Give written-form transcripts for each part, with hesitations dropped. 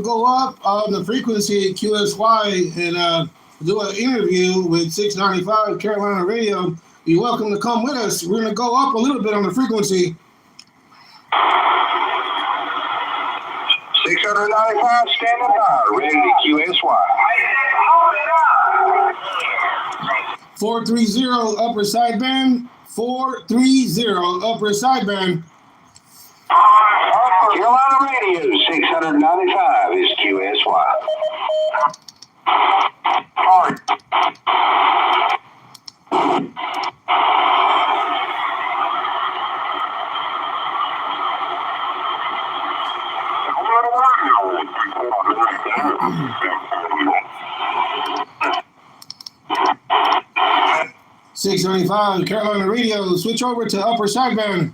go up on the frequency QSY and do an interview with 695 Carolina Radio, you're welcome to come with us. We're going to go up a little bit on the frequency. 695 standing by, ready to QSY. 430 upper sideband. 430 upper sideband. Carolina Radio 695 is QSY. Six 95 Carolina Radio. Switch over to upper sideband.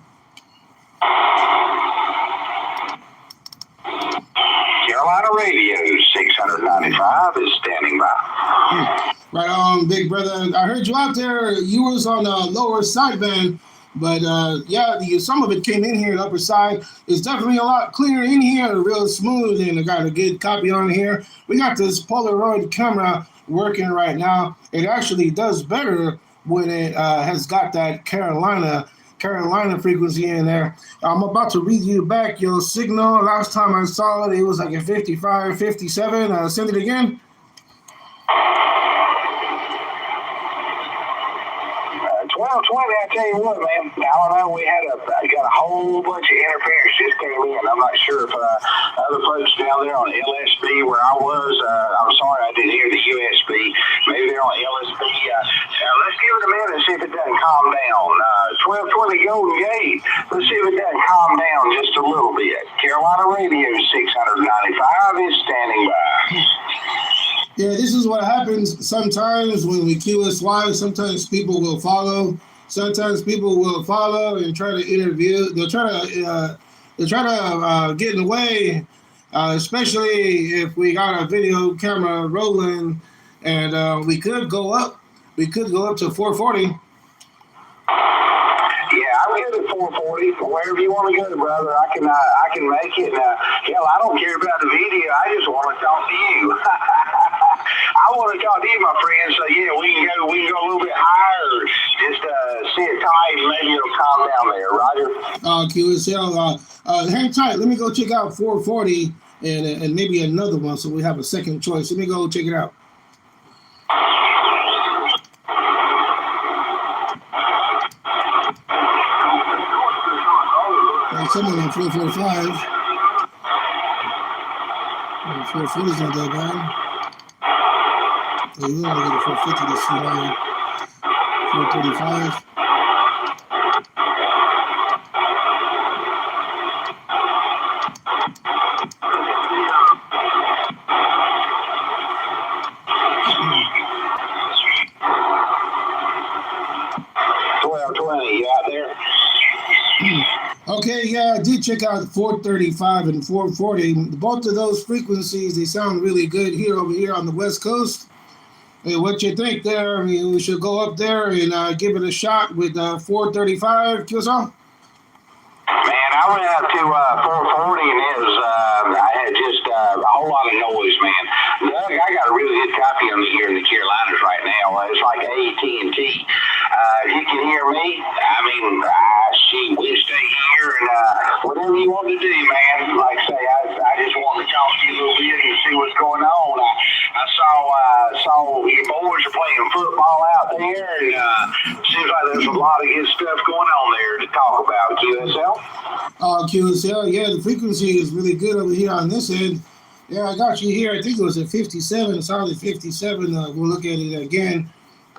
Carolina Radio 695 is standing by. Right on, big brother. I heard you out there. You was on the lower sideband, but some of it came in here. The upper side is definitely a lot clearer in here, real smooth, and I got a good copy on here. We got this Polaroid camera working right now. It actually does better when it has got that Carolina frequency in there. I'm about to read you back your signal. Last time I saw it, it was like a 55, 57. Send it again. 1220, I tell you what, man. I don't know. I got a whole bunch of interference just came in. I'm not sure if other folks down there on LSB where I was, I'm sorry I didn't hear the USB. Maybe they're on LSB. Let's give it a minute and see if it doesn't calm down. 1220 Golden Gate. Let's see if it doesn't calm down just a little bit. Carolina Radio 695 is standing by. Yeah, this is what happens sometimes when we QSY. Sometimes people will follow. Sometimes people will follow and try to interview. They'll try to get in the way, especially if we got a video camera rolling, and we could go up. We could go up to 440. Yeah, I'm good at 440. Wherever you want to go, brother, I can make it. Hell, I don't care about the video. I just want to talk to you. I want to talk to you, my friend. So yeah, we can go a little bit higher. Just sit tight, and maybe it'll calm down there, Roger. QSL, hang tight. Let me go check out 440 and maybe another one, so we have a second choice. Let me go check it out. Someone on 445. 440 is not that bad. So you want to get a 450 to see why 435. Okay, yeah, I did check out 435 and 440. Both of those frequencies, they sound really good over here on the West Coast. Hey, what you think there? I mean, we should go up there and give it a shot with 435, QSL? Man, I went out to 440 and it was, I had just a whole lot of noise, man. Doug, I got a really good copy on here in the Carolinas right now. It's like AT&T. You can hear me. I mean, we stay here and whatever you want to do, man. Like I say, I just want to talk to you a little bit and see what's going on. I saw your boys are playing football out there, and seems like there's a lot of good stuff going on there to talk about. QSL? QSL, yeah, the frequency is really good over here on this end. Yeah, I got you here. I think it was at 57, solid 57. We'll look at it again.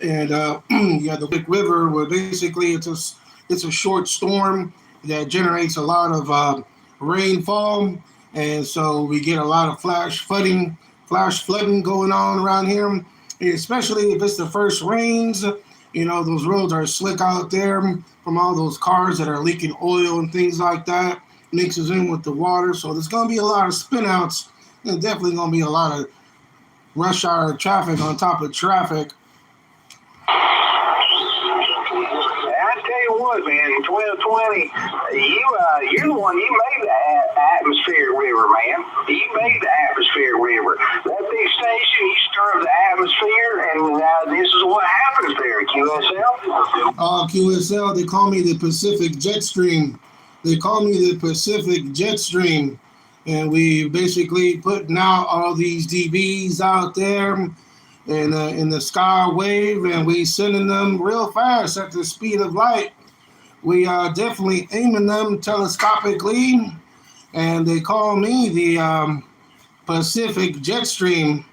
And yeah, the Wick River, where basically it's a short storm that generates a lot of rainfall, and so we get a lot of flash flooding going on around here, especially if it's the first rains. You know, those roads are slick out there from all those cars that are leaking oil and things like that, mixes in with the water. So there's going to be a lot of spin outs. There's definitely going to be a lot of rush hour traffic on top of traffic. I tell you what, man, 1220, 20. You're the one. You made the atmospheric river, man. You made the atmospheric river. That big station, you stir up the atmosphere, and this is what happens there, QSL. QSL, they call me the Pacific Jet Stream. They call me the Pacific Jet Stream. And we basically putting out all these DBs out there in the sky wave, and we sending them real fast at the speed of light. We are definitely aiming them telescopically, and they call me the Pacific Jet Stream,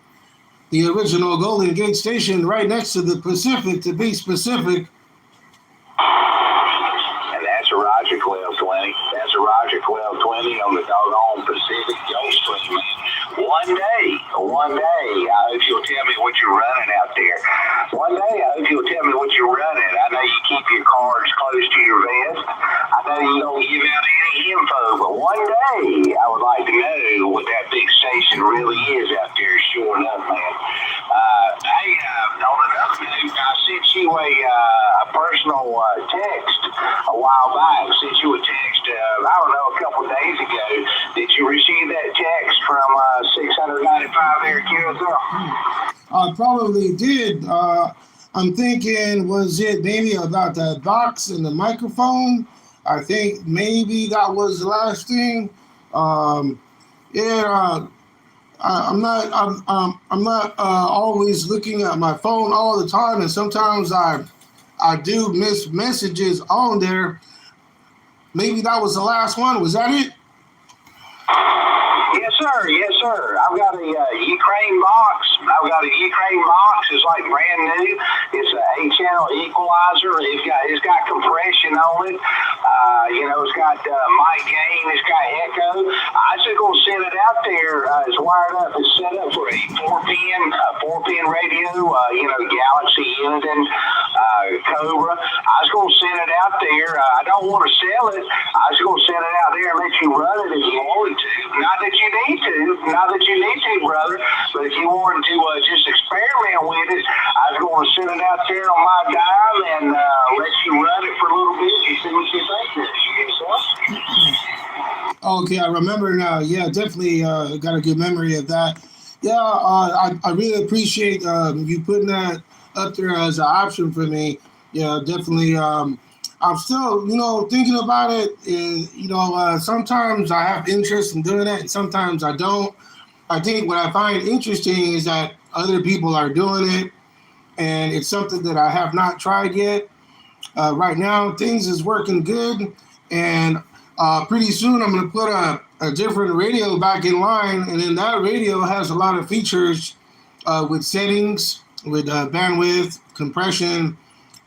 the original Golden Gate Station right next to the Pacific, to be specific. And that's a Roger 1220. That's a Roger 1220 on the doggone Pacific Gulf Stream, man. One day, I hope you'll tell me what you're running out there. One day, I hope you'll tell me what you're running. I know you keep your cards close to your vest. I know you don't give out any info, but one day, I would like to know what that big station really is out there, sure enough, man. Hey, on another note, I sent you a personal text a while back. I sent you a text, I don't know, a couple days ago. Did you receive that text from 695 there, QSL? I probably did. I'm thinking, was it maybe about that box and the microphone? I think maybe that was the last thing. I'm not always looking at my phone all the time, and sometimes I do miss messages on there. Maybe that was the last one. Was that it? Yes, sir. Yes, sir. I've got a Ukraine box. It's like brand new. It's an 8-channel equalizer. It's got compression on it. It's got mic gain. It's got echo. I just gonna send it out there. It's wired up. It's set up for a 4-pin radio. Galaxy, Uniden, Cobra. I was gonna send it out there. I don't want to sell it. I was gonna send it out there and let you run it if you wanted to. Not that you need to, brother. But if you wanted to just experiment with it, I was going to send it out there on my dime and let you run it for a little bit and see what you think. Okay, I remember now. Yeah, definitely got a good memory of that. Yeah, I really appreciate you putting that up there as an option for me. Yeah, definitely. I'm still, thinking about it. Sometimes I have interest in doing that, and sometimes I don't. I think what I find interesting is that other people are doing it, and it's something that I have not tried yet. Right now, things is working good, and pretty soon I'm going to put a different radio back in line, and then that radio has a lot of features with settings, with bandwidth, compression,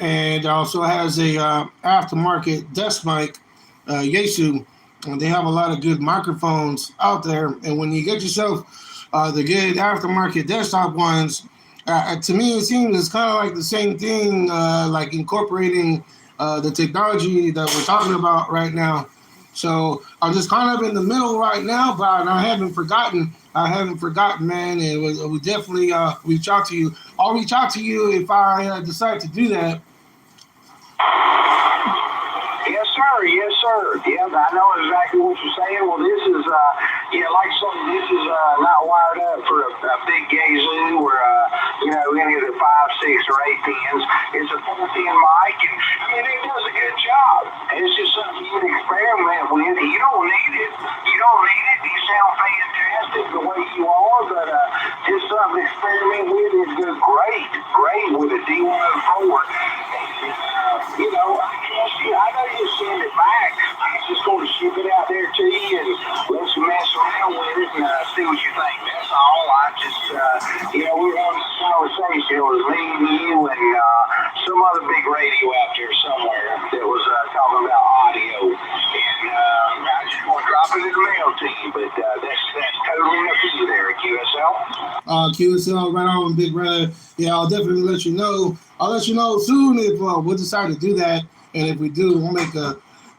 and also has a aftermarket desk mic, Yaesu. And they have a lot of good microphones out there. And when you get yourself the good aftermarket desktop ones, to me it seems it's kind of like the same thing, like incorporating the technology that we're talking about right now. So I'm just kind of in the middle right now, but I haven't forgotten, man. And we definitely reach out to you. I'll reach out to you if I decide to do that. Yes, sir. Yes, sir. Yeah, I know exactly what you're saying. Well, this is, this is not wired up for a big gazoo or, any of the 5, 6, or 8 pins. It's a 4-pin mic, and it does a good job. It's just something you can experiment with. You don't need it. You sound fantastic the way you are, but just something to experiment with. It goes great with a D104. I know you send it back. I'm just going to ship it out there to you and let you mess around with it and see what you think. That's all. I just, we were having a conversation. It was me and you and some other big radio out there somewhere that was talking about audio. And I just want to drop it in the mail to you, but that's totally up to you there, QSL. QSL, right on, big brother. Yeah, I'll definitely let you know. I'll let you know soon if we'll decide to do that. And if we do,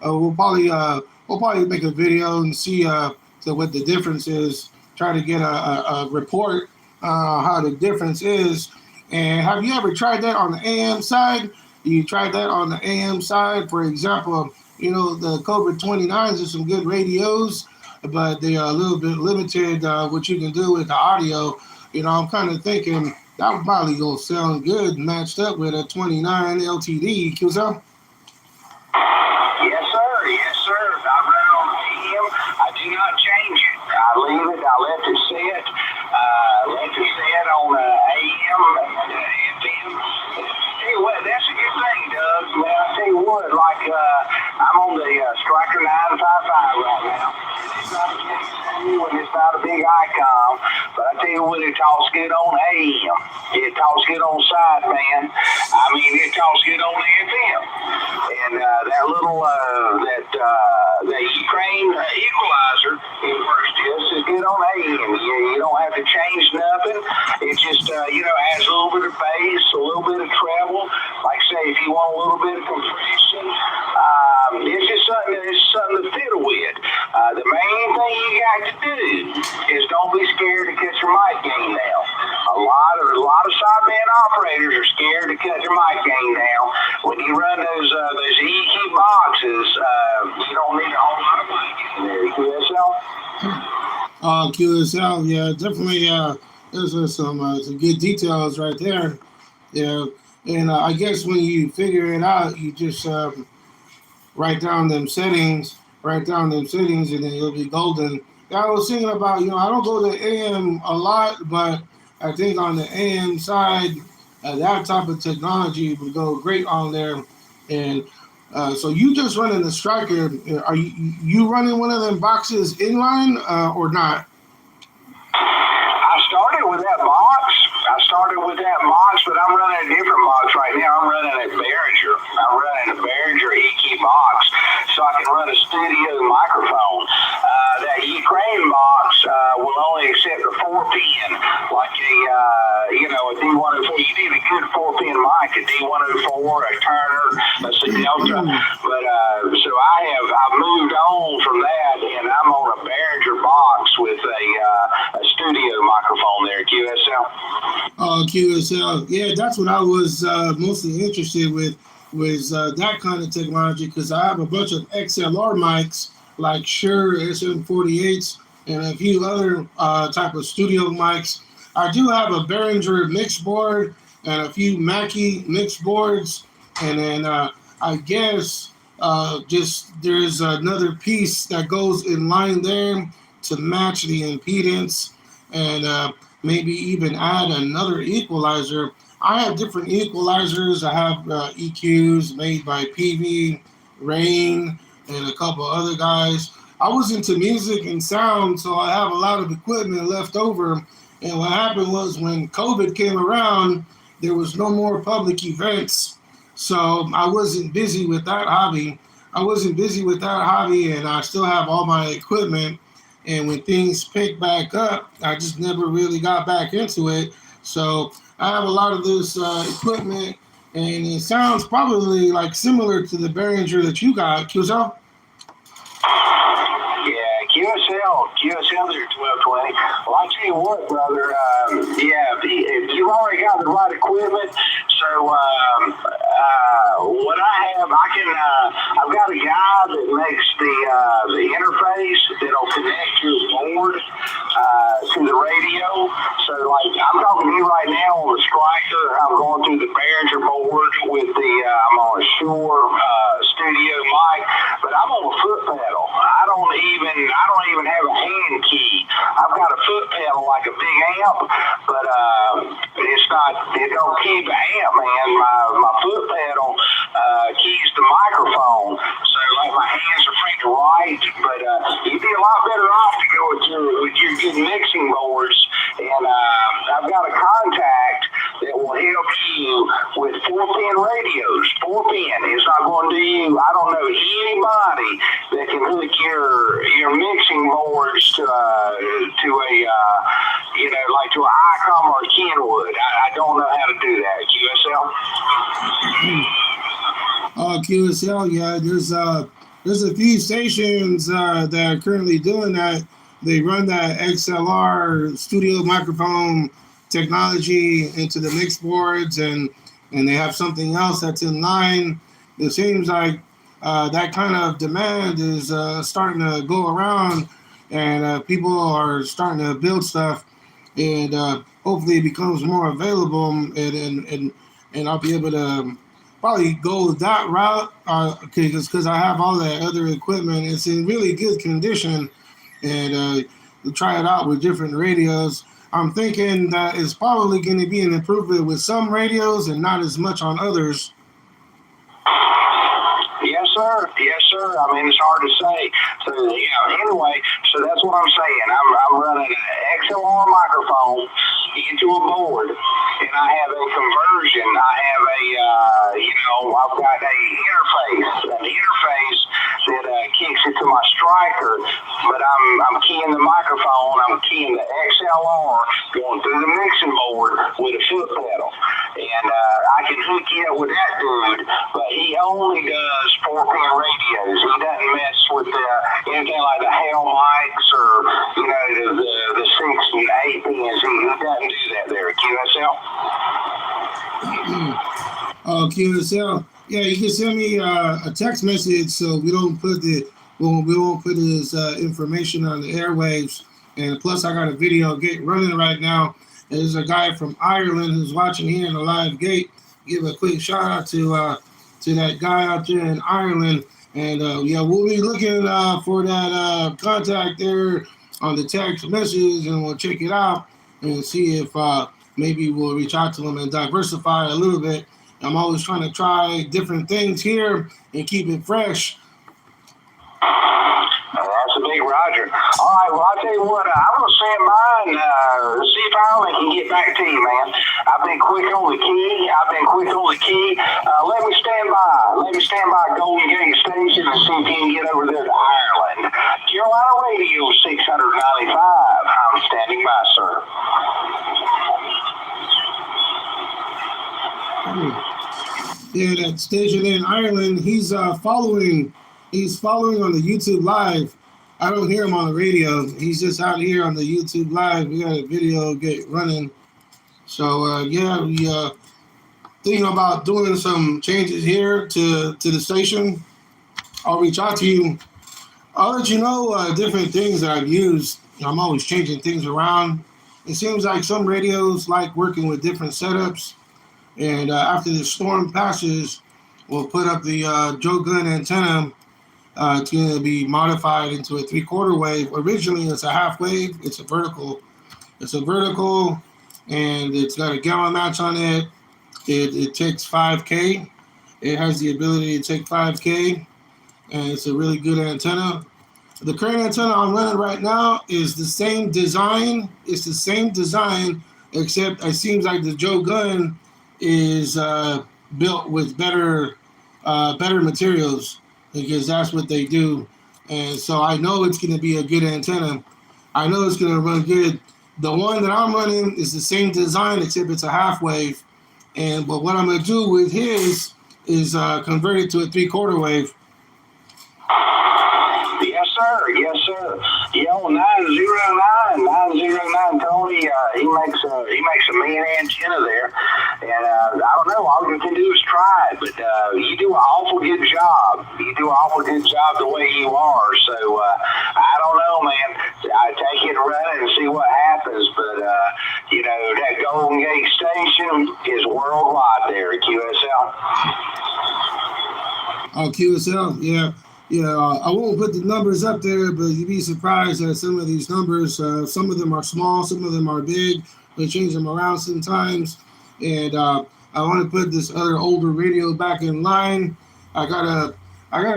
we'll probably make a video and see what the difference is. Try to get a report how the difference is. And have you ever tried that on the AM side? You tried that on the AM side, for example, The Cobra 29s are some good radios, but they are a little bit limited what you can do with the audio. I'm kind of thinking that would probably go sound good matched up with a 29 LTD. QSL? Yes, sir. Yes, sir. I run on AM. I do not change it. I leave it. I let it sit. Let it sit on AM and FM. Tell you what, that's a good thing, Doug. Man, I tell you what, like I'm on the Striker 955 right now. It's not a big school and it's not a big icon, but I tell you what, it talks good on AM. It talks good on sideband. I mean, it talks good on FM. And that little that Ukraine equalizer, it works just as good on AM. You don't have to change nothing. It just adds a little bit of bass, a little bit of treble. Like say, if you want a little bit of compression, it's just something to fiddle with. The main thing you got to do is don't be scared to cut your mic gain down. A lot of sideband operators are scared to cut their mic gain down. When you run those EQ boxes, you don't need a whole lot of mic in there. QSL. QSL, yeah, definitely. There's some good details right there. Yeah, and I guess when you figure it out, you just write down them settings, and then you'll be golden. Yeah, I was thinking about, I don't go to AM a lot, but I think on the AM side, that type of technology would go great on there. And so you just running the Striker. Are you running one of them boxes inline or not? I started with that box. But I'm running a different box right now. I'm running a Behringer. I'm running a Behringer EQ box, so I can run a studio microphone. That Ukraine box will only accept a 4-pin, like a D104. You need a good 4-pin mic, a D104, a Turner, a Delta. But so I've moved on from that, and I'm on a Behringer box with a studio microphone there, QSL. QSL. Yeah, that's what I was mostly interested with, was that kind of technology, because I have a bunch of XLR mics like Shure SM48s and a few other type of studio mics. I do have a Behringer mix board and a few Mackie mix boards, and then I guess just there's another piece that goes in line there to match the impedance, and maybe even add another equalizer. I have different equalizers. I have EQs made by PV, Rain, and a couple other guys. I was into music and sound, so I have a lot of equipment left over. And what happened was, when COVID came around, there was no more public events. So I wasn't busy with that hobby. And I still have all my equipment. And when things picked back up, I just never really got back into it. So I have a lot of this equipment, and it sounds probably like similar to the Behringer that you got, QSL. QSL are 1220. Well, I tell you what, brother. If you've already got the right equipment, so what I have, I've got a guy that makes the interface that'll connect your board to the radio. So, like, I'm talking to you right now on the Striker. I'm going through the Behringer board with I'm on a Shure studio mic, but I'm on a foot pedal. I don't even have a hand key. I've got a foot pedal like a big amp, but it don't keep an amp, man. My foot pedal keys the microphone, so like my hands are free to write, but you'd be a lot better off to go with your good mixing boards, and I've got a contact that will help you with 4-pin radios. 4-pin is not going to do you. I don't know anybody that can hook your mixing boards to to an ICOM or a Kenwood. I don't know how to do that. QSL. QSL, yeah. There's a few stations that are currently doing that. They run that XLR studio microphone technology into the mix boards, and they have something else that's in line. It seems like that kind of demand is starting to go around, and people are starting to build stuff, and hopefully it becomes more available, and I'll be able to probably go that route because I have all that other equipment. It's in really good condition, and try it out with different radios. I'm thinking that it's probably going to be an improvement with some radios and not as much on others. Yes, sir. Yes, sir. I mean, it's hard to say. So, anyway, so that's what I'm saying. I'm running an XLR microphone into a board, and I have a conversion. I have I've got an interface that kicks it to my striker, but I'm keying the microphone, I'm keying the XLR going through the mixing board with a foot pedal. And I can hook you up with that dude, but he only does 4-pin radios. He doesn't mess with anything like the Hale mics or, the 6 and 8 pins. He doesn't do that there at QSL. Oh, QSL. Yeah, you can send me a text message so we don't put his information on the airwaves. And plus, I got a video running right now. There's a guy from Ireland who's watching here in the live gate. Give a quick shout out to that guy out there in Ireland. And we'll be looking for that contact there on the text message, and we'll check it out and see if maybe we'll reach out to them and diversify a little bit. I'm always trying to try different things here and keep it fresh. That's a big Roger. All right, well, I'll tell you what, I'm going to stand by and see if Alan can get back to you, man. I've been quick on the key. Let me stand by Golden Gate Station and see if you can get over there to Ireland. Carolina Radio 695. I'm standing by, sir. Yeah, that station in Ireland, he's following on the YouTube Live. I don't hear him on the radio. He's just out here on the YouTube Live. We got a video running. So, we thinking about doing some changes here to the station. I'll reach out to you. I'll let you know different things that I've used. I'm always changing things around. It seems like some radios like working with different setups. And after the storm passes, we'll put up the Joe Gunn antenna. It's going to be modified into a 3/4 wave. Originally, it's a half wave. It's a vertical, and it's got a gamma match on it. It takes 5K. It has the ability to take 5K, and it's a really good antenna. The current antenna I'm running right now is the same design. It's the same design, except it seems like the Joe Gunn is built with better materials, because that's what they do. And so I know it's going to be a good antenna. I know it's going to run good. The one that I'm running is the same design, except it's a half wave. But what I'm going to do with his is convert it to a 3/4 wave. Yes, sir. Yes, sir. 909 Tony. He makes a mean antenna there, and I don't know. All you can do is try it, but you do an awful good job. The way you are. So I don't know, man. I take it and run it and see what happens. But that Golden Gate Station is worldwide there at QSL. Oh, QSL, yeah. Yeah, I won't put the numbers up there, but you'd be surprised at some of these numbers. Some of them are small, some of them are big. They change them around sometimes. And I want to put this other older radio back in line. I gotta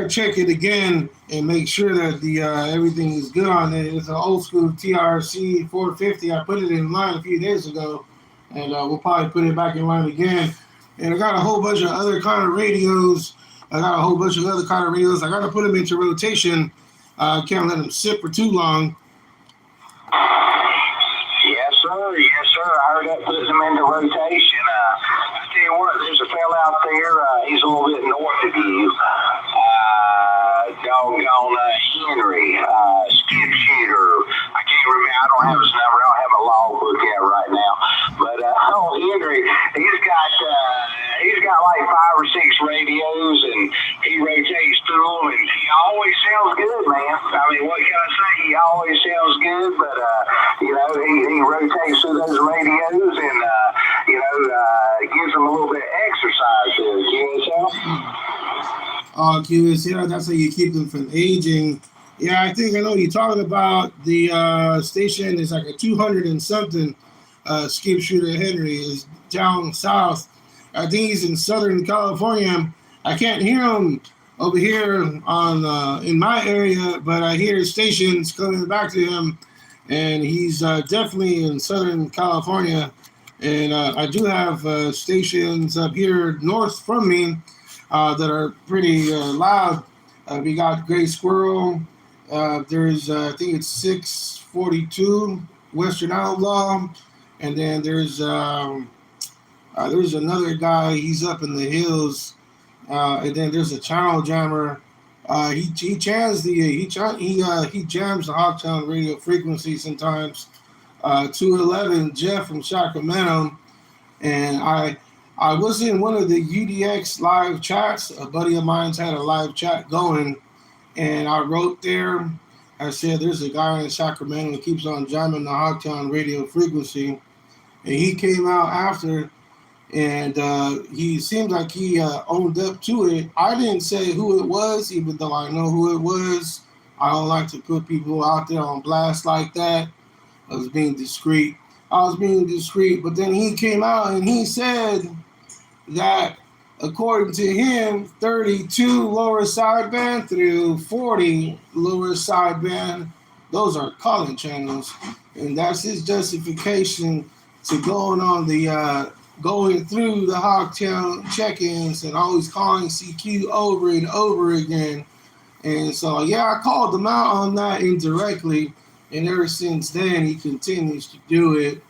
check it again and make sure that the everything is good on it. It's an old school TRC 450. I put it in line a few days ago, and we'll probably put it back in line again. And I got a whole bunch of other kind of radios. I got to put them into rotation. Can't let them sit for too long. Yes, sir. I heard that puts them into rotation. I tell you what, there's a fella out there. He's a little bit north of you. Henry, skip shooter. I can't remember. I don't have his number. I don't have a logbook look at right now. But Henry, he's got like 5 or 6 radios, and he rotates through them, and he always sounds good, man. I mean, what can I say? He always sounds good, but he rotates through those radios, and gives them a little bit of exercise there. QSL, that's how you keep them from aging. Yeah, I know what you're talking about. The station is like a 200 and something. Skip Shooter Henry is down south. I think he's in Southern California. I can't hear him over here on in my area, but I hear stations coming back to him, and he's definitely in Southern California. And I do have stations up here north from me that are pretty loud. We got Gray Squirrel. There's I think it's 642 Western Outlaw, and then there's another guy. He's up in the hills, and then there's a channel jammer. He jams the he jams the Hawktown radio frequency sometimes. 211 Jeff from Sacramento, and I was in one of the UDX live chats. A buddy of mine's had a live chat going, and I wrote there. I said, "There's a guy in Sacramento who keeps on jamming the Hawktown radio frequency," and he came out after, and he seemed like he owned up to it. I didn't say who it was, even though I know who it was. I don't like to put people out there on blast like that. I was being discreet, but then he came out and he said that according to him, 32 lower sideband through 40 lower sideband, those are calling channels, and that's his justification to going through the Hawktown check-ins and always calling CQ over and over again. And so, I called him out on that indirectly. And ever since then, he continues to do it.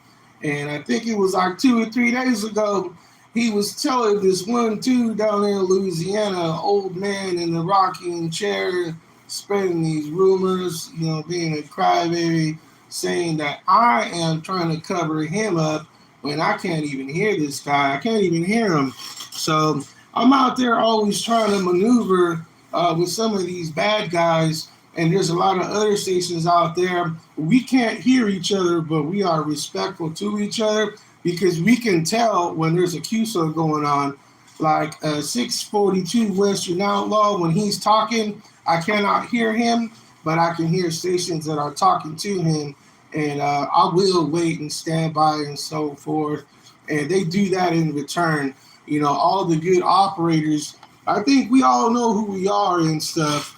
And I think it was like 2 or 3 days ago, he was telling this one dude down there in Louisiana, old man in the rocking chair, spreading these rumors, being a crybaby, saying that I am trying to cover him up when I can't even hear this guy. I can't even hear him. So I'm out there always trying to maneuver with some of these bad guys. And there's a lot of other stations out there. We can't hear each other, but we are respectful to each other because we can tell when there's a QSO going on. Like 642 Western Outlaw, when he's talking, I cannot hear him, but I can hear stations that are talking to him. And I will wait and stand by and so forth. And they do that in return. All the good operators, I think we all know who we are and stuff.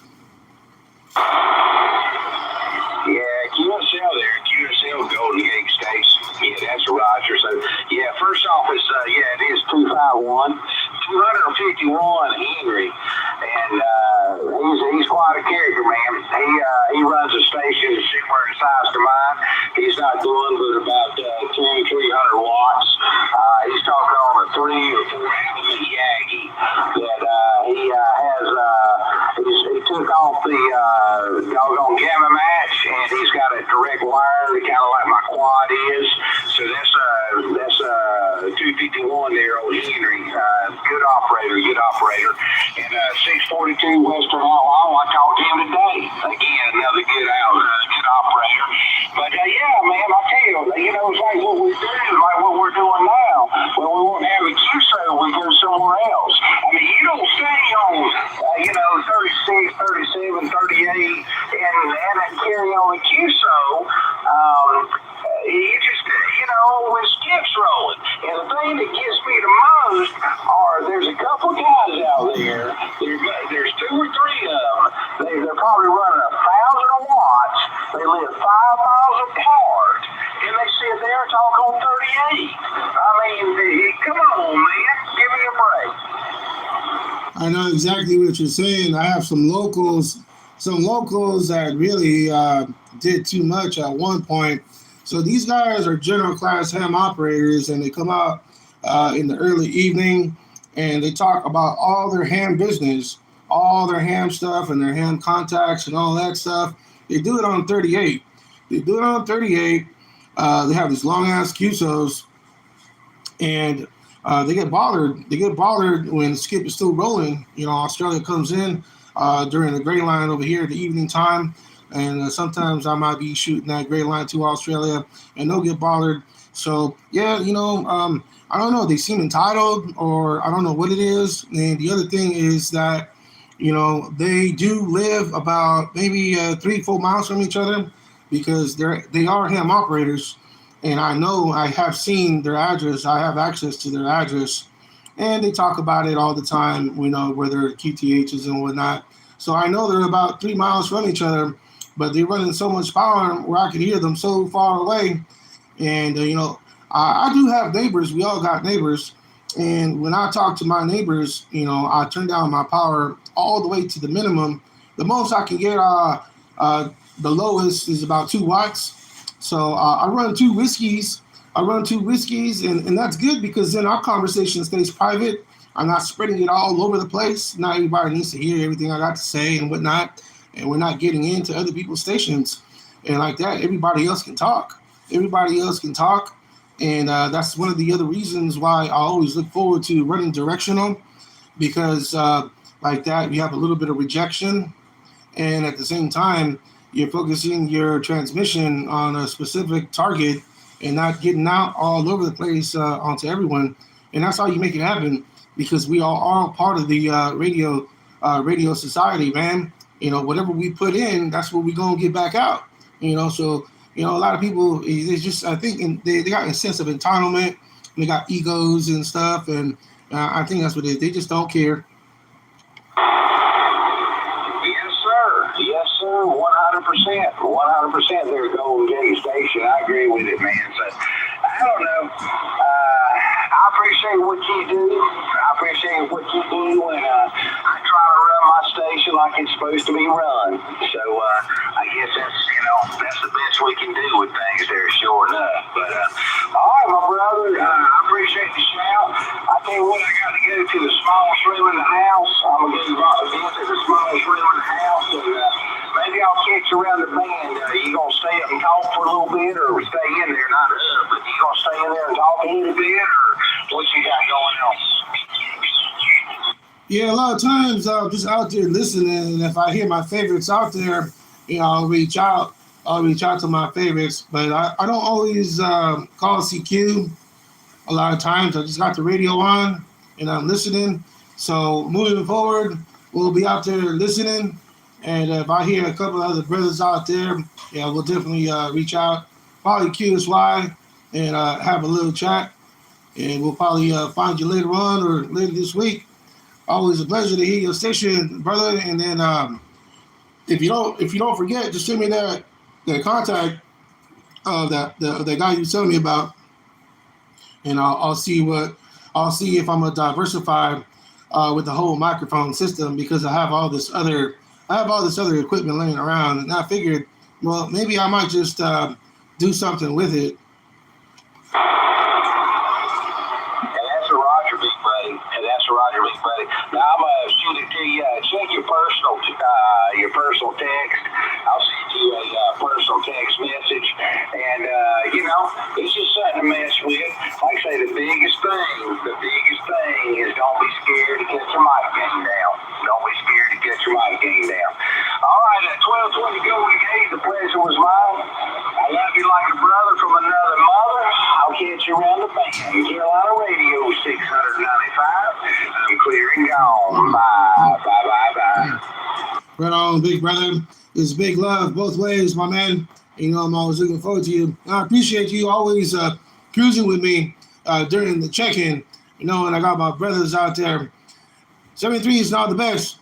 Yeah, QSL there, QSL Golden Gate Station. Yeah, that's Roger. So, first off, it is 251 Henry, and he's quite a character, man. He runs a station similar in size to mine. He's not doing but about 2,300 watts. He's talking on a 3 or 4 element Yagi that he took off the doggone gamma match, and he's got a direct wire, kind of like my quad is. So that's 251 there, old Henry. Good operator. And 642 Western Outlaw, I talked to him today. Again, another good operator. But man, I tell you, it's like what we do, like what we're doing now. When we want to have a QSO, we go somewhere else. I mean, you don't stay on, 36, 37, 38, and carry on a QSO. You just, when skips rolling. And the thing that gets me the most are there's a couple guys out there. There's 2 or 3 of them. They're probably running 1,000 watts. They live 5 miles apart, and they sit there and talk on 38. I mean, come on, man, give me a break. I know exactly what you're saying. I have some locals that really did too much at one point. So these guys are general class ham operators, and they come out in the early evening, and they talk about all their ham business, all their ham stuff and their ham contacts and all that stuff. They do it on 38. They have these long ass QSOs, and they get bothered. They get bothered when the skip is still rolling. Australia comes in during the gray line over here at the evening time, and sometimes I might be shooting that gray line to Australia, and they'll get bothered. So yeah, I don't know. They seem entitled, or I don't know what it is. And the other thing is that they do live about maybe 3-4 miles from each other because they are ham operators, and I know I have seen their address. I have access to their address, and they talk about it all the time. Where their QTHs and whatnot. So I know they're about 3 miles from each other, but they're running so much power where I can hear them so far away. And I do have neighbors. We all got neighbors. And when I talk to my neighbors, I turn down my power all the way to the minimum. The most I can get, the lowest is about 2 watts. So I run two whiskeys. And that's good because then our conversation stays private. I'm not spreading it all over the place. Not everybody needs to hear everything I got to say and whatnot. And we're not getting into other people's stations. And like that, everybody else can talk. And that's one of the other reasons why I always look forward to running directional, because like that, you have a little bit of rejection, and at the same time, you're focusing your transmission on a specific target and not getting out all over the place onto everyone. And that's how you make it happen, because we are all part of the radio society, man. Whatever we put in, that's what we're gonna get back out. So a lot of people, it's just, I think, they got a sense of entitlement. They got egos and stuff, and I think that's what it is. They just don't care. Yes, sir. Yes, sir. 100%. 100%. They're Golden Gate Station. I agree with it, man. So, I don't know. I appreciate what you do. And I try to run my station like it's supposed to be run. So, I guess that's the best we can do with things there, sure enough. But, all right, my brother, I appreciate the shout. I tell you what, I got to go to the smallest room in the house. I'm going to go to the smallest room in the house, and maybe I'll catch you around the band. You going to stay up and talk for a little bit, or stay in there, not but you going to stay in there and talk a little bit, or what you got going on? Yeah, a lot of times I'm just out there listening, and if I hear my favorites out there, I'll reach out. I'll reach out to my favorites, but I don't always call CQ. A lot of times I just got the radio on and I'm listening. So moving forward, we'll be out there listening. And if I hear a couple of other brothers out there, yeah, we'll definitely reach out. Probably QSY and have a little chat. And we'll probably find you later on or later this week. Always a pleasure to hear your station, brother. And then if you don't forget, just send me that contact of the guy you telling me about, and I'll see if I'm gonna diversify with the whole microphone system, because I have all this other equipment laying around, and I figured, well, maybe I might just do something with it. Now I'm gonna shoot it to you. Check your personal text. I'll send you a personal text message, and it's just something to mess with. Like I say, the biggest thing is don't be scared to get your mic game down. All right, at 12:20 Golden Gate, the pleasure was mine. I love you like a brother from another mother. I'll catch you around the band. Carolina Radio 695. I'm clear and gone. Bye. Right on, big brother. It's big love both ways, my man. I'm always looking forward to you. And I appreciate you always cruising with me during the check-in. And I got my brothers out there. 73 is not the best.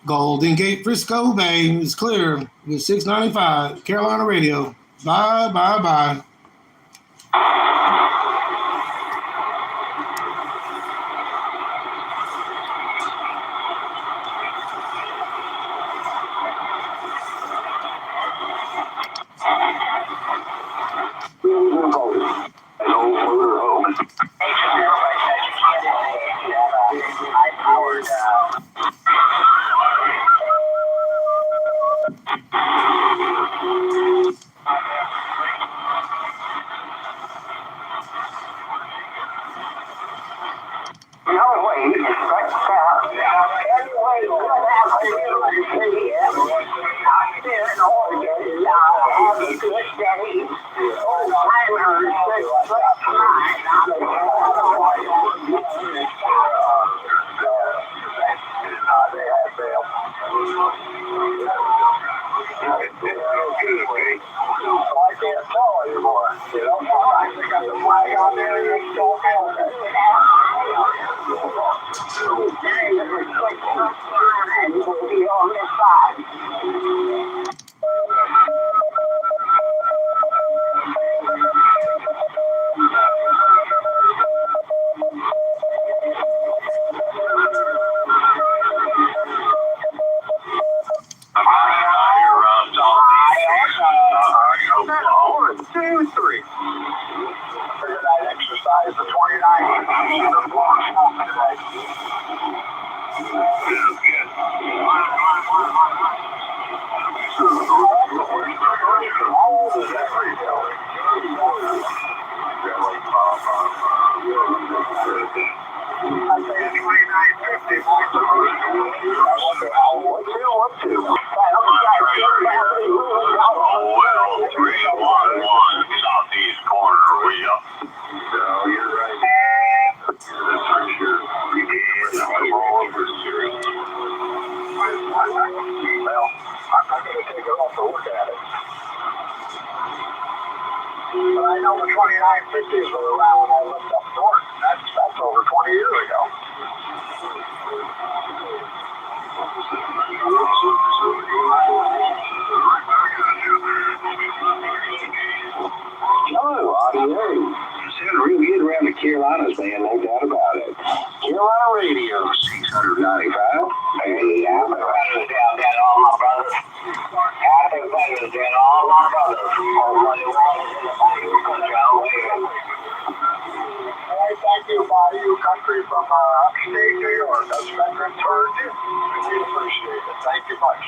Golden Gate, Frisco Bay is clear with 695 Carolina Radio. Bye. Carolinas, man, no doubt about it. Carolina Radio, 695. Hey, happy Veterans Day out there to all my brothers. Happy Veterans Day to all my brothers. All money waters in the body of country, I'm waving. Hey, thank you, body of country from upstate New York. That's Veterans Thursday. We appreciate it. Thank you much.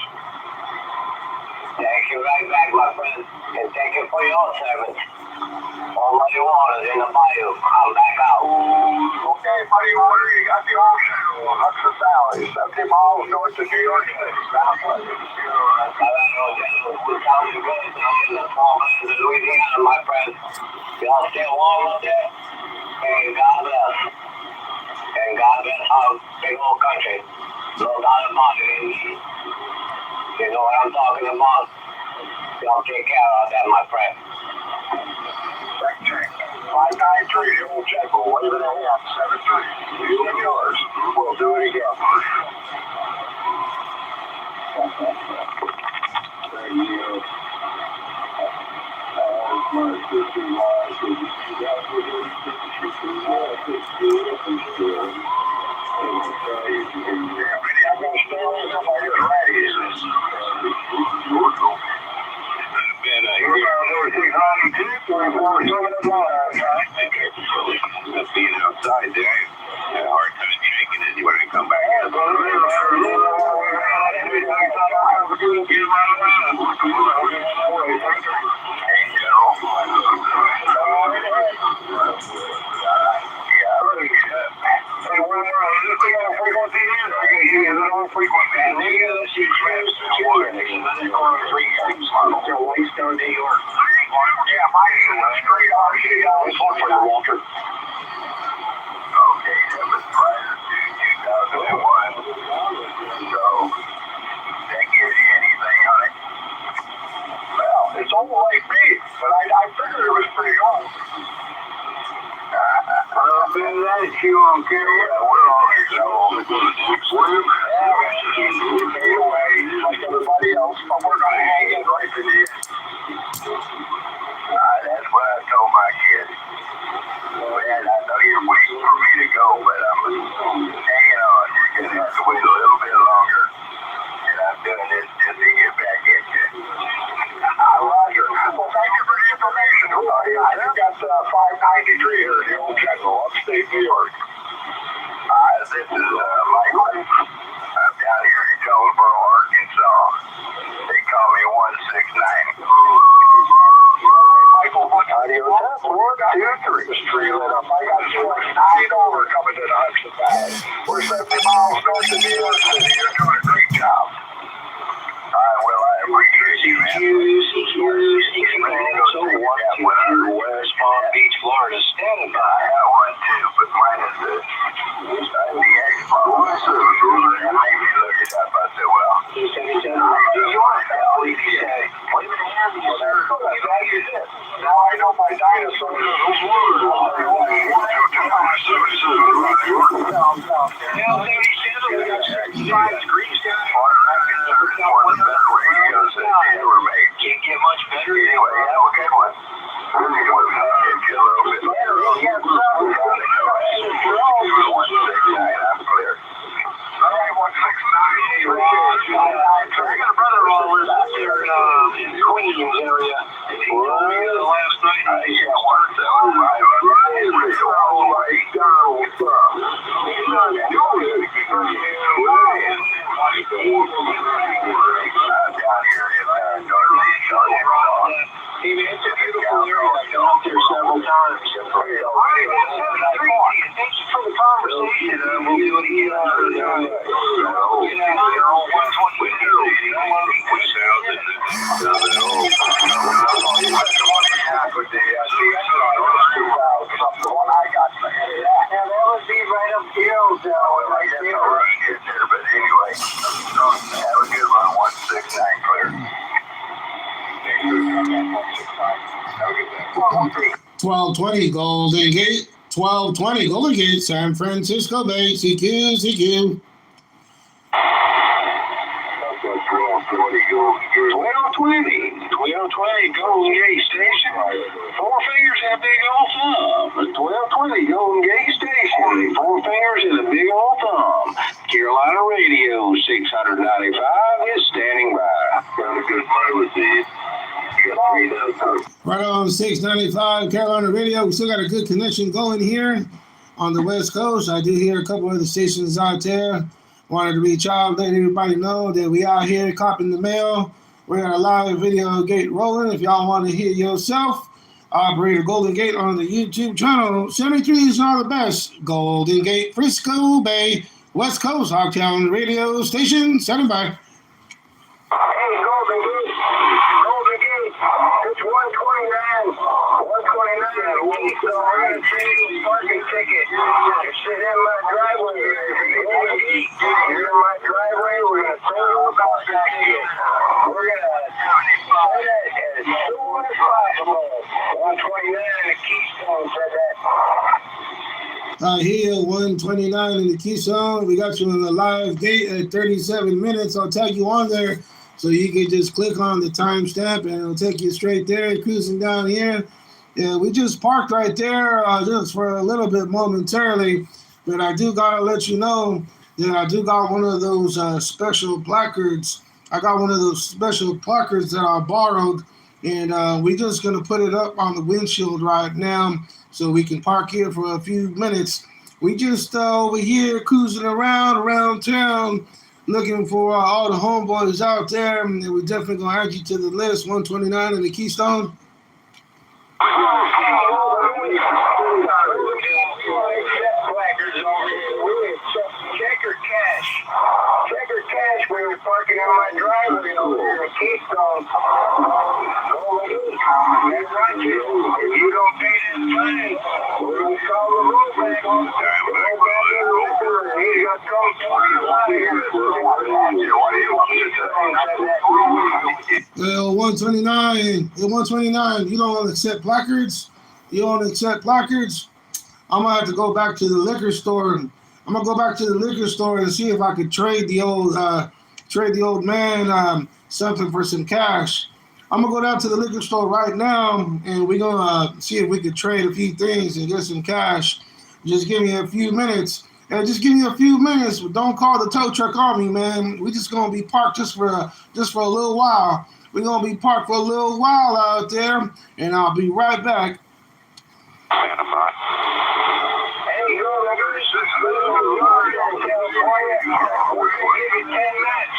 Thank you right back, my friend. And thank you for your service. All muddy waters in the bayou. I'm back out. Okay, muddy water, you got the ocean. Hudson Valley, 70 miles north of New York City. Southwest. We're down to good down in the small islands of Louisiana, my friend. Y'all stay warm up there. And God bless. And God bless our big old country. No doubt about it. You know what I'm talking about? Y'all take care of that, my friend. Check. 593, the old check will wave it ahead. 73. You and yours. We'll do it again. I'm going to stay away from my raddies. Being outside there, had a hard time drinking it. You want to come back in? Keystone, New York. Yeah, mine's straight RC. Walter. Okay, that was prior to 2001. So, that gives you anything on it. Well, it's old like me, but I figured it was pretty old. That's you on camera. Yeah, we're all here. Anyway, like everybody else, but we're going to hang in right to the end. That's what I told my kids. Man, I know you're waiting for me to go, but I'm hanging on. You're going to have to wait a little bit longer. And I'm doing this just to get back at you. Roger. Well, thank you for the information. I got 593 here in the old General, upstate New York. This is Michael. I'm down here in Jonesboro, Arkansas. They call me 169. Michael, audio test, 1, 2, 3. Street lit up. I got you like 9 over coming to the Hudson Valley. We're 70 miles north of New York City. You're doing a great job. I got one too, but mine is the DX model. This is it made me look it up. I said, well, do you want to tell me? He said, leave it handy, sir. Now I know my dinosaurs are who's words. Now, 37, we got 65 degrees down here. One of the better radios that ever made. Can't get much better. Anyway, have a good one. Really good one. Get a little bit better. I'm clear. All right, 169. I got a brother-in-law lives out there in Queens area. He told me last night. Yeah, 171. It's a beautiful area. I've been out there several times. All right, thank you for the conversation. We'll do it again. But anyway, have a good one. 169 clear. 1220 Golden Gate. 1220 Golden Gate, San Francisco Bay. CQ, CQ. 1220 Golden Gate Station. Four fingers and a big old thumb. 1220 Golden Gate Station. Four fingers and a big old thumb. Carolina Radio 695 is standing by. Got a good pilot, Steve. Right on 695 Carolina Radio. We still got a good connection going here on the West Coast. I do hear a couple other stations out there. Wanted to reach out, let everybody know that we out here copping the mail. We got a live video gate rolling. If y'all want to hear yourself, Operator Golden Gate on the YouTube channel. 73 is all the best. Golden Gate, Frisco Bay, West Coast, Hogtown Radio Station, standing by. Hey, Golden Gate. Golden Gate. It's 129. 129. Keystone. Parking ticket. You're sitting in my driveway. Golden Gate. You're in my driveway. We're going to throw you about back here. We're going to say that as soon as possible. 129. The Keystone said that. Here, 129 in the Keystone. We got you on the live gate at 37 minutes. I'll tag you on there so you can just click on the timestamp and it'll take you straight there, cruising down here. Yeah, we just parked right there just for a little bit momentarily, but I do got to let you know that I do got one of those special placards. I got one of those special placards that I borrowed, and we're just going to put it up on the windshield right now so we can park here for a few minutes. We just over here cruising around town looking for all the homeboys out there, and we're definitely going to add you to the list. 129 in the Keystone. Checker cash when you're parking on my driveway over here at Keystone. That's right, if you don't pay this money, we're going to call the rollback. He's going to come for you out of here. 129, you don't accept placards? You don't accept placards? I'm going to have to go back to the liquor store. I'm going to go back to the liquor store and see if I could trade the old man something for some cash. I'm going to go down to the liquor store right now, and we're going to see if we could trade a few things and get some cash. Just give me a few minutes. Just give me a few minutes. Don't call the tow truck on me, man. We just going to be parked just for a little while. We're going to be parked for a little while out there, and I'll be right back. Hey, go California. We're going to give you 10 minutes.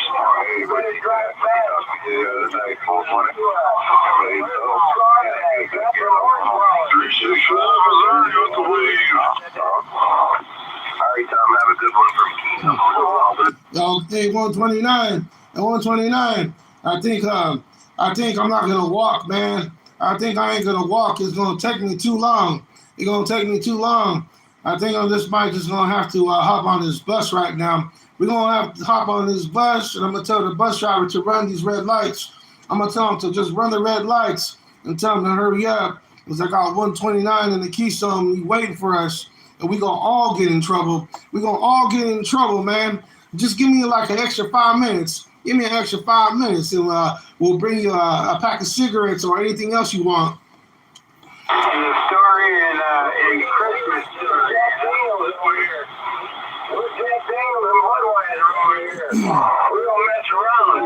You better drive fast. All right, Tom, have a good one from Keystone. Okay, 129. At 129, I think I'm not gonna walk, man. I think I ain't gonna walk. It's gonna take me too long. It's gonna take me too long. I think I'm just gonna have to hop on this bus right now. We're gonna have to hop on this bus, and I'm gonna tell the bus driver to run these red lights. I'm gonna tell him to just run the red lights and tell him to hurry up, because I got 129 in the Keystone waiting for us, and we gonna all get in trouble. We gonna all get in trouble, man. Just give me like an extra 5 minutes. Give me an extra 5 minutes, and we'll bring you a pack of cigarettes or anything else you want. In the story in Christmas, Jack Daniels over here. We're Jack Daniels and Budweiser over here. We don't mess around.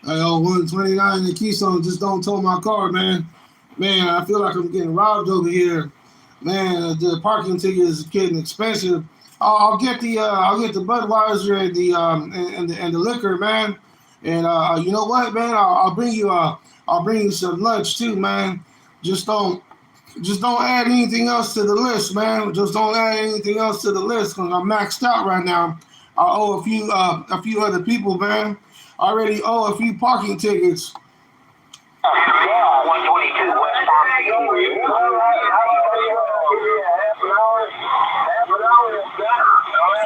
I owe 129 in the Keystone. Just don't tow my car, man. Man, I feel like I'm getting robbed over here. Man, the parking ticket is getting expensive. I'll get the Budweiser and the liquor, man. And you know what, man? I'll bring you some lunch too, man. Just don't add anything else to the list, man. Just don't add anything else to the list, because I'm maxed out right now. I owe a few other people, man. I already owe a few parking tickets. 122 West Palm. Half an hour is better. I'll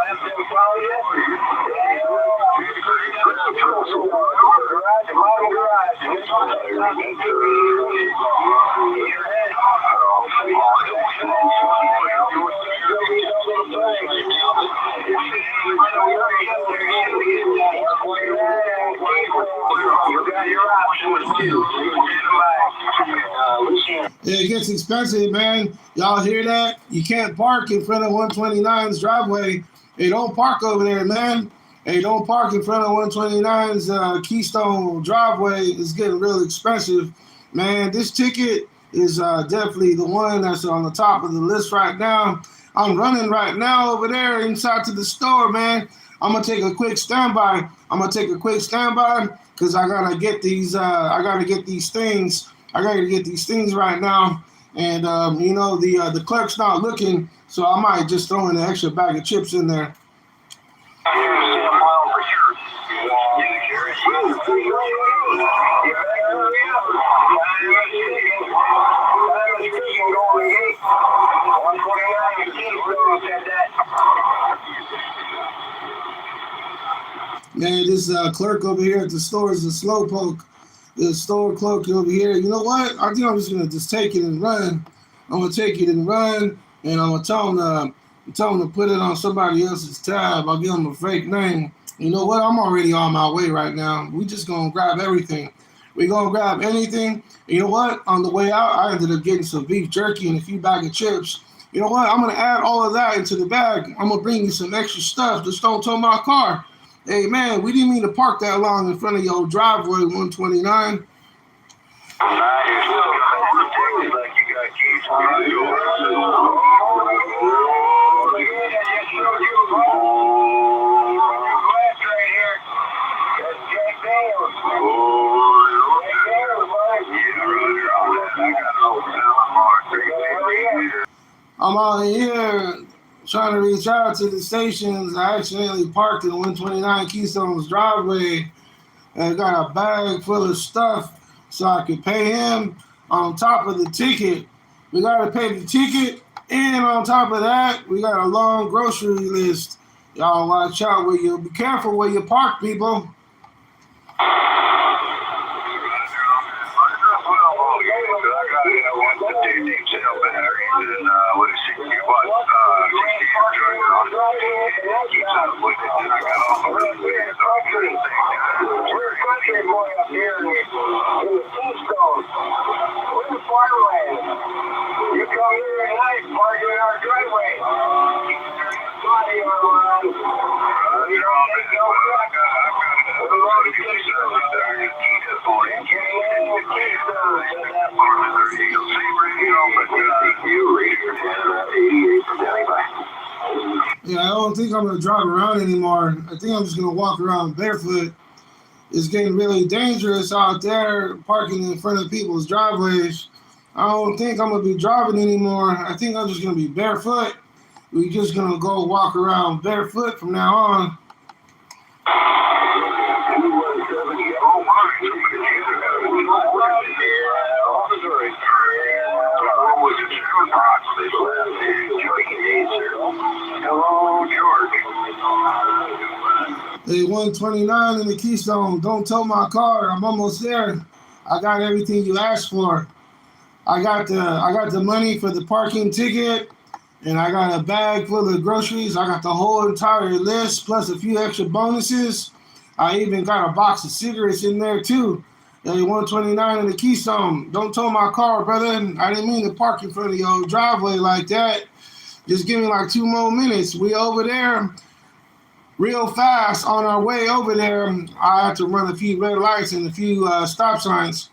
have them follow you. Garage, bottom garage. It gets expensive, man. Y'all hear that? You can't park in front of 129's driveway. Hey, don't park over there, man. Hey, don't park in front of 129's Keystone driveway. It's getting real expensive, man. This ticket is definitely the one that's on the top of the list right now. I'm running right now over there inside to the store, man. I'm gonna take a quick standby. Because I gotta get these. I gotta get these things right now. And the clerk's not looking, so I might just throw in an extra bag of chips in there. Man, this clerk over here at the store is a slowpoke. The store clerk over here. You know what? I think I'm just gonna just take it and run. I'm gonna take it and run, and I'm gonna tell him to put it on somebody else's tab. I'll give him a fake name. You know what? I'm already on my way right now. We just gonna grab everything. We're gonna grab anything. You know what? On the way out, I ended up getting some beef jerky and a few bags of chips. You know what? I'm gonna add all of that into the bag. I'm gonna bring you some extra stuff. Just don't tow my car. Hey, man, we didn't mean to park that long in front of your driveway, 129. I'm out here trying to reach out to the stations. I accidentally parked in 129 Keystone's driveway and got a bag full of stuff so I could pay him on top of the ticket. We got to pay the ticket, and on top of that, we got a long grocery list. Y'all watch out where you, be careful where you park, people. We're country boy up here in the Keystone. We're in farmland. You come here at night, park in our driveway. Body around. You don't take no crap. The road is Yeah, I don't think I'm going to drive around anymore. I think I'm just going to walk around barefoot. It's getting really dangerous out there parking in front of people's driveways. I don't think I'm gonna be driving anymore. I think I'm just gonna be barefoot. We're just gonna go walk around barefoot from now on. Hello, George. Hey, 129 in the Keystone. Don't tow my car. I'm almost there. I got everything you asked for. I got the money for the parking ticket, and I got a bag full of groceries. I got the whole entire list plus a few extra bonuses. I even got a box of cigarettes in there too. Hey, 129 in the Keystone. Don't tow my car, brother. I didn't mean to park in front of your driveway like that. Just give me like 2 more minutes. We over there real fast on our way over there. I have to run a few red lights and a few stop signs.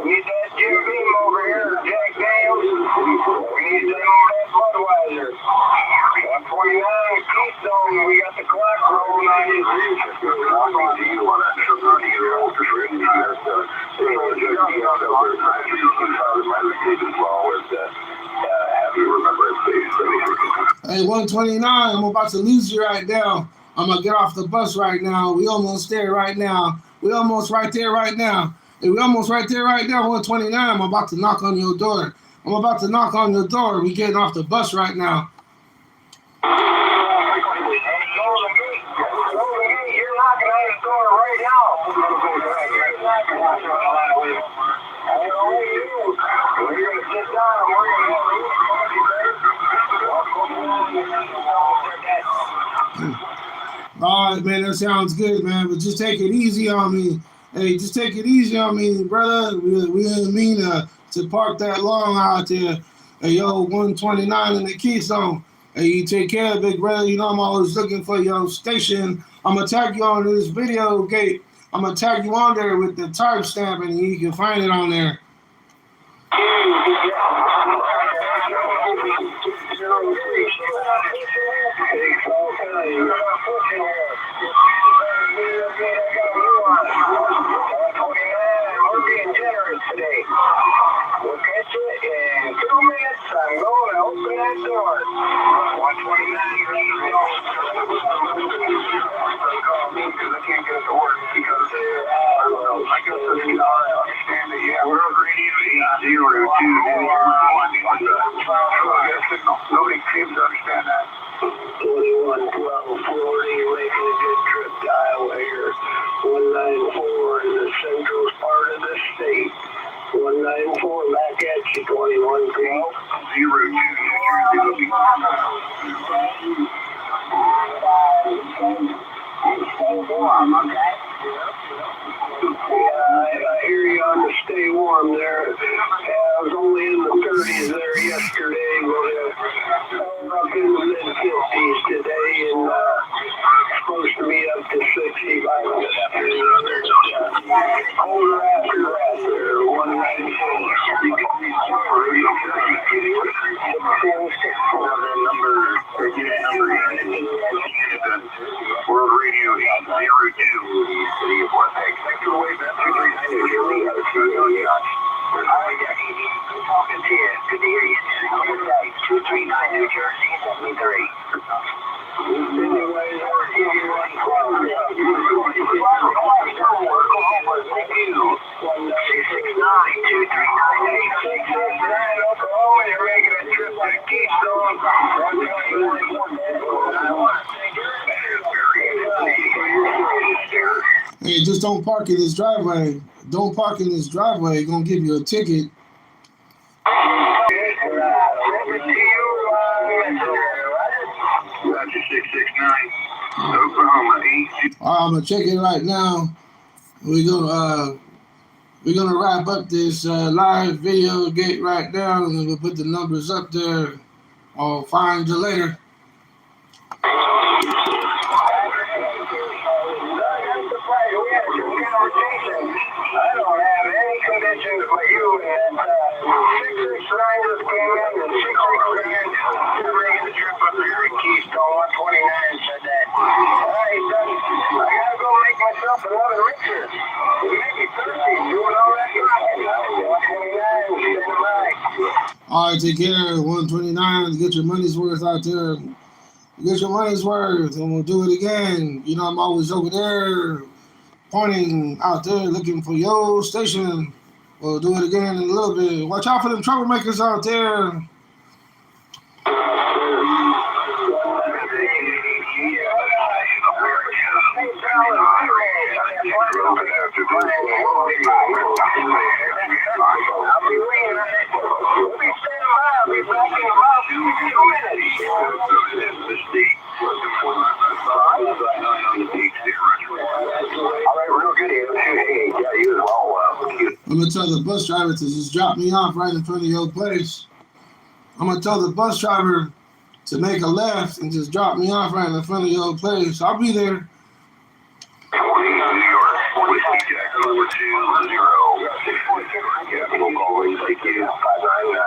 We need that Jim Beam over here, Jack Daniels. We need that Budweiser. 129 Keystone, we got the clock rolling on you. Hey, 129, I'm about to lose you right now. I'm gonna get off the bus right now. We almost there right now. We almost right there right now. Hey, we almost right there right now. 129, I'm about to knock on your door. I'm about to knock on your door. We getting off the bus right now. You're knocking on his door right now. We're going to sit down and we're going to have All right, man, that sounds good, man. But just take it easy on me. Hey, just take it easy on me, brother. We didn't mean to park that long out there. Hey, yo, 129 in the Keystone. Hey, you take care, big brother. You know I'm always looking for your station. I'm going to tag you on this video gate. I'm going to tag you on there with the timestamp, and you can find it on there. We're being generous today. We'll catch you in 2 minutes. I'm going to open that door. 129. I can't get it to work because I guess I understand that you have world radio 802. Nobody seems to understand that. 211240, making a good trip to Iowa here. 194 in the central part of the state. 194 back at you. 2112 Stay warm, okay? Yeah, I hear you on the stay warm there. I was only in the 30s there yesterday, but up in the mid-50s today, and supposed to be up to 60 by the colder after that there, 194. World Radio 802. City of Winnipeg. Thanks for the way, man. 239 Good to hear you. 239 New Jersey, 73. Anyway, Oklahoma, you're making a trip to Keystone. Hey, just don't park in this driveway. Don't park in this driveway. It's going to give you a ticket. Roger 669, Oklahoma 82. All right, I'm going to check it right now. We're gonna wrap up this live video gate right now, and then we'll put the numbers up there. I'll find you later. We had to conversation. I don't have any conditions but you, and 669 just came in, and 669 is making the trip up there in Keystone. 129 said that. All right, son, I gotta go make myself another mixer. You may be thirsty doing all that talking. 129, stand by. All right, take care. 129. Get your money's worth out there. Get your money's worth, and we'll do it again. You know, I'm always over there, pointing out there, looking for your station. We'll do it again in a little bit. Watch out for them troublemakers out there. I'll be waiting on it. We'll be standing by. I'll be back in about 2 minutes. All right, real good. Hey, yeah, you as well. I'm going to tell the bus driver to just drop me off right in front of your place. I'm going to tell the bus driver to make a left and just drop me off right in front of your place. I'll be there. New York, Whiskey Jack, number 20. Yeah, we'll always take you. 59.